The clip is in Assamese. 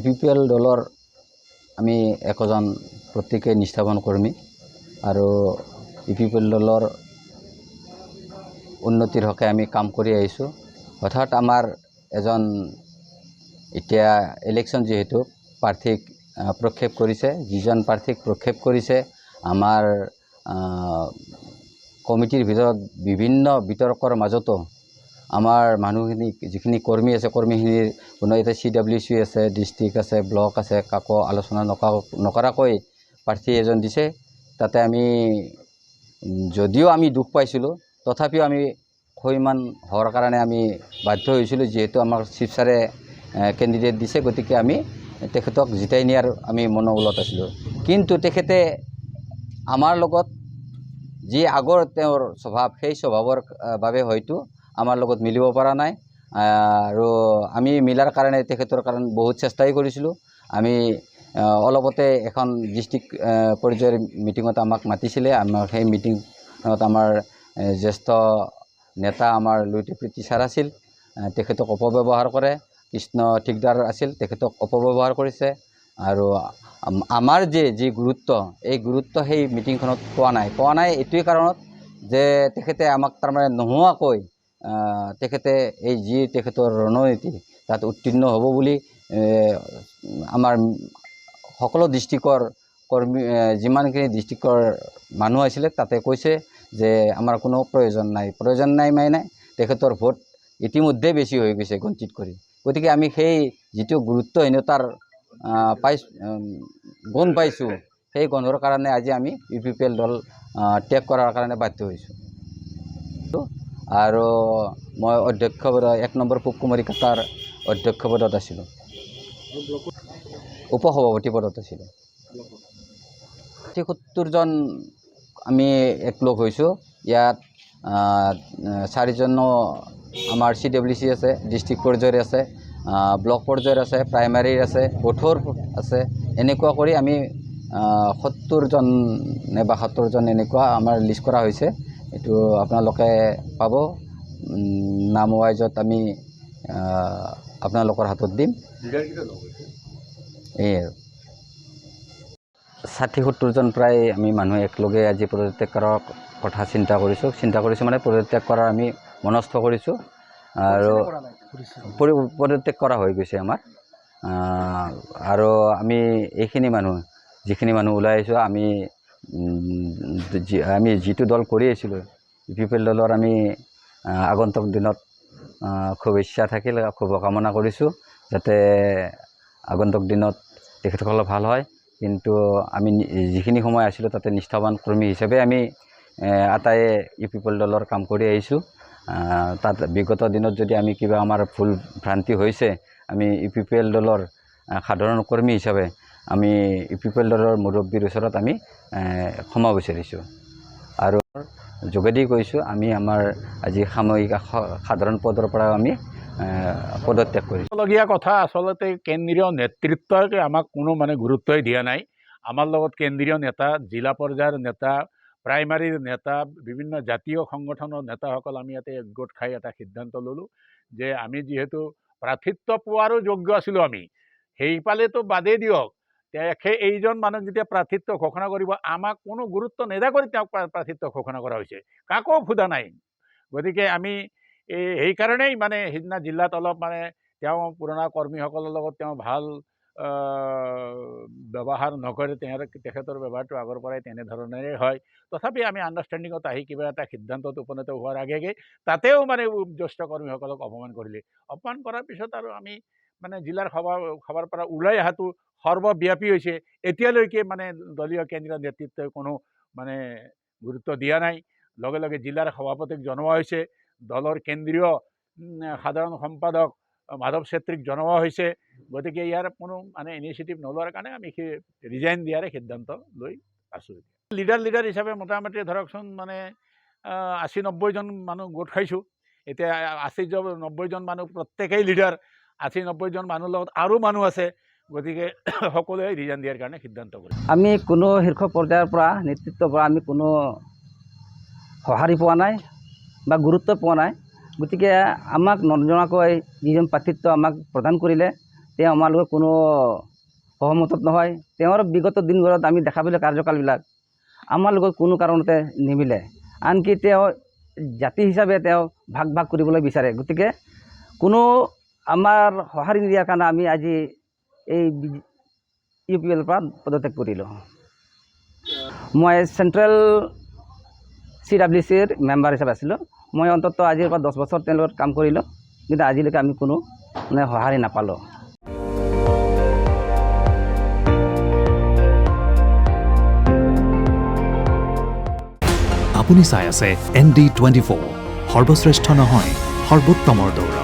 UPPL দলৰ আমি একজন প্ৰত্যেকেই নিষ্ঠাবান কৰ্মী আৰু UPPL দলৰ উন্নতিৰ হকে আমি কাম কৰি আহিছোঁ। অৰ্থাৎ আমাৰ এজন এতিয়া ইলেকশ্যন যেহেতু প্ৰাৰ্থীক প্ৰক্ষেপ কৰিছে, যিজন প্ৰাৰ্থীক প্ৰক্ষেপ কৰিছে আমাৰ কমিটিৰ ভিতৰত বিভিন্ন বিতৰ্কৰ মাজতো আমাৰ মানুহখিনি যিখিনি কৰ্মী আছে কৰ্মীখিনিৰ কোনো এটা CWC আছে, ডিষ্ট্ৰিক্ট আছে, ব্লক আছে, কাকো আলোচনা নকৰাকৈ প্ৰাৰ্থী এজন দিছে। তাতে আমি যদিও আমি দুখ পাইছিলোঁ তথাপিও আমি সৈমান হোৱাৰ কাৰণে আমি বাধ্য হৈছিলোঁ, যিহেতু আমাক চিফ ছাৰে কেণ্ডিডেট দিছে, গতিকে আমি তেখেতক জিতাই নিয়াৰ আমি মনোবলত আছিলোঁ। কিন্তু তেখেতে আমাৰ লগত যি আগৰ তেওঁৰ স্বভাৱ, সেই স্বভাৱৰ বাবে হয়তো আমাৰ লগত মিলিব পৰা নাই আৰু আমি মিলাৰ কাৰণে তেখেতৰ কাৰণে বহুত চেষ্টাই কৰিছিলোঁ। আমি অলপতে এখন ডিষ্ট্ৰিক্ট পৰ্যায়ৰ মিটিঙত আমাক মাতিছিলে। আমাৰ সেই মিটিঙত আমাৰ জ্যেষ্ঠ নেতা আমাৰ লুইটে প্ৰীতি ছাৰ আছিল, তেখেতক অপব্যৱহাৰ কৰে। কৃষ্ণ ঠিকদাৰ আছিল, তেখেতক অপব্যৱহাৰ কৰিছে আৰু আমাৰ যি গুৰুত্ব, এই গুৰুত্ব সেই মিটিংখনত পোৱা নাই এইটোৱেই কাৰণত যে তেখেতে আমাক তাৰমানে নোহোৱাকৈ তেখেতে এই যি তেখেতৰ ৰণনীতি তাত উত্তীৰ্ণ হ'ব বুলি আমাৰ সকলো ডিষ্ট্ৰিক্টৰ কৰ্মী যিমানখিনি ডিষ্ট্ৰিক্টৰ মানুহ আছিলে তাতে কৈছে যে আমাৰ কোনো প্ৰয়োজন নাই মানে তেখেতৰ ভোট ইতিমধ্যে বেছি হৈ গৈছে গণতিত কৰি। গতিকে আমি সেই যিটো গুৰুত্বহীনতাৰ গুণ পাইছোঁ, সেই গুণৰ কাৰণে আজি আমি UPPL দল ত্যাগ কৰাৰ কাৰণে বাধ্য হৈছোঁ। আৰু মই অধ্যক্ষ পদত 1 নম্বৰ পূব-কুমাৰী কাটাৰ অধ্যক্ষ পদত আছিলোঁ, উপসভাপতি পদত আছিলোঁ। 70জন আমি একলগ হৈছোঁ। ইয়াত 4জন আমাৰ CWC আছে, ডিষ্ট্ৰিক্ট পৰ্যায়ৰ আছে, ব্লক পৰ্যায়ৰ আছে, প্ৰাইমাৰীৰ আছে, বঠোৰ আছে। এনেকুৱা কৰি আমি 70জন নে 72জন এনেকুৱা আমাৰ লিষ্ট কৰা হৈছে। এইটো আপোনালোকে পাব, নাম ৱাইজত আমি আপোনালোকৰ হাতত দিম। এই 60-70জন প্ৰায় আমি মানুহ একলগে আজি পদত্যাগ কৰাৰ কথা চিন্তা কৰিছোঁ মানে পদত্যাগ কৰাৰ আমি মনস্থ কৰিছোঁ আৰু পদত্যাগ কৰা হৈ গৈছে আমাৰ। আৰু আমি এইখিনি মানুহ যিখিনি মানুহ ওলাই আহিছোঁ, আমি যিটো দল কৰি আছিলোঁ UPPL দলৰ আমি আগন্তুক দিনত খুব ইচ্ছা থাকিল, শুভকামনা কৰিছোঁ যাতে আগন্তুক দিনত তেখেতসকল ভাল হয়। কিন্তু আমি যিখিনি সময় আছিলোঁ তাতে নিষ্ঠাবান কৰ্মী হিচাপে আমি আটায়ে UPPL দলৰ কাম কৰি আহিছোঁ। তাত বিগত দিনত যদি আমি কিবা আমাৰ ভুল ভ্ৰান্তি হৈছে, আমি UPPL দলৰ সাধাৰণ কৰ্মী হিচাপে আমি UPPL দলৰ মুৰব্বীৰ ওচৰত আমি ক্ষমা বিচাৰিছোঁ আৰু যোগেদি কৈছোঁ আমি আমাৰ আজি সাময়িক সাধাৰণ পদৰ পৰা আমি পদত্যাগ কৰিছোঁ। লগীয়া কথা আচলতে কেন্দ্ৰীয় নেতৃত্বই আমাক কোনো গুৰুত্বই দিয়া নাই। আমাৰ লগত কেন্দ্ৰীয় নেতা, জিলা পৰ্যায়ৰ নেতা, প্ৰাইমাৰীৰ নেতা, বিভিন্ন জাতীয় সংগঠনৰ নেতাসকল আমি ইয়াতে একগোট খাই এটা সিদ্ধান্ত ল'লোঁ যে আমি যিহেতু প্ৰাৰ্থিত্ব পোৱাৰো যোগ্য আছিলোঁ, আমি সেইফালেতো বাদেই দিয়ক, এইজন মানুহ যেতিয়া প্ৰাৰ্থিত্ব ঘোষণা কৰিব আমাক কোনো গুৰুত্ব নেদাকৈ তেওঁক প্ৰাৰ্থিত্ব ঘোষণা কৰা হৈছে, কাকো সোধা নাই। গতিকে আমি সেইকাৰণেই সেইদিনা জিলাত অলপ তেওঁ পুৰণা কৰ্মীসকলৰ লগত তেওঁ ভাল ব্যৱহাৰ নকৰে, তেখেতৰ ব্যৱহাৰটো আগৰ পৰাই তেনেধৰণেৰে হয়। তথাপি আমি আণ্ডাৰষ্টেণ্ডিঙত আহি কিবা এটা সিদ্ধান্তত উপনীত হোৱাৰ আগে তাতেও জ্যেষ্ঠ কৰ্মীসকলক অপমান কৰিলে। অপমান কৰাৰ পিছত আৰু আমি জিলাৰ সভাৰ পৰা ওলাই অহাটো সৰ্বব্যাপী হৈছে। এতিয়ালৈকে দলীয় কেন্দ্ৰীয় নেতৃত্বই কোনো গুৰুত্ব দিয়া নাই। লগে লগে জিলাৰ সভাপতিক জনোৱা হৈছে, দলৰ কেন্দ্ৰীয় সাধাৰণ সম্পাদক মাধৱ চেত্ৰীক জনোৱা হৈছে। গতিকে ইয়াৰ কোনো ইনিচিয়েটিভ নলোৱাৰ কাৰণে আমি সেই ৰিজাইন দিয়াৰে সিদ্ধান্ত লৈ আছোঁ। লিডাৰ হিচাপে মোটামুটি ধৰকচোন 80-90জন মানুহ গোট খাইছোঁ। এতিয়া 80-90জন মানুহ প্ৰত্যেকেই লিডাৰ, 80-90জন মানুহৰ লগত আৰু মানুহ আছে। গতিকে সকলোৱে ৰিজাইন দিয়াৰ কাৰণে সিদ্ধান্ত কৰিছোঁ। আমি কোনো শীৰ্ষ পৰ্যায়ৰ পৰা নেতৃত্বৰ পৰা আমি কোনো সঁহাৰি পোৱা নাই বা গুৰুত্ব পোৱা নাই। গতিকে আমাক নজনাকৈ যিজন প্ৰাৰ্থিত্ব আমাক প্ৰদান কৰিলে, তেওঁ আমাৰ লগত কোনো সহমতত নহয়। তেওঁৰ বিগত দিনবোৰত আমি দেখা পালোঁ কাৰ্যকালবিলাক আমাৰ লগত কোনো কাৰণতে নিমিলে। আনকি তেওঁ জাতি হিচাপে তেওঁ ভাগ ভাগ কৰিবলৈ বিচাৰে। গতিকে কোনো আমাৰ সঁহাৰি নিদিয়াৰ কাৰণে আমি আজি এই UPL পৰা পদত্যাগ কৰিলোঁ। মই চেণ্ট্ৰেল CWCৰ মেম্বাৰ হিচাপে আছিলোঁ। মই অন্ততঃ আজিৰ পৰা 10 বছৰ তেওঁৰ লগত কাম কৰিলোঁ, কিন্তু আজিলৈকে আমি কোনো সঁহাৰি নাপালোঁ। আপুনি চাই আছে ND24, সৰ্বশ্ৰেষ্ঠ নহয় সৰ্বোত্তমৰ দৌৰা।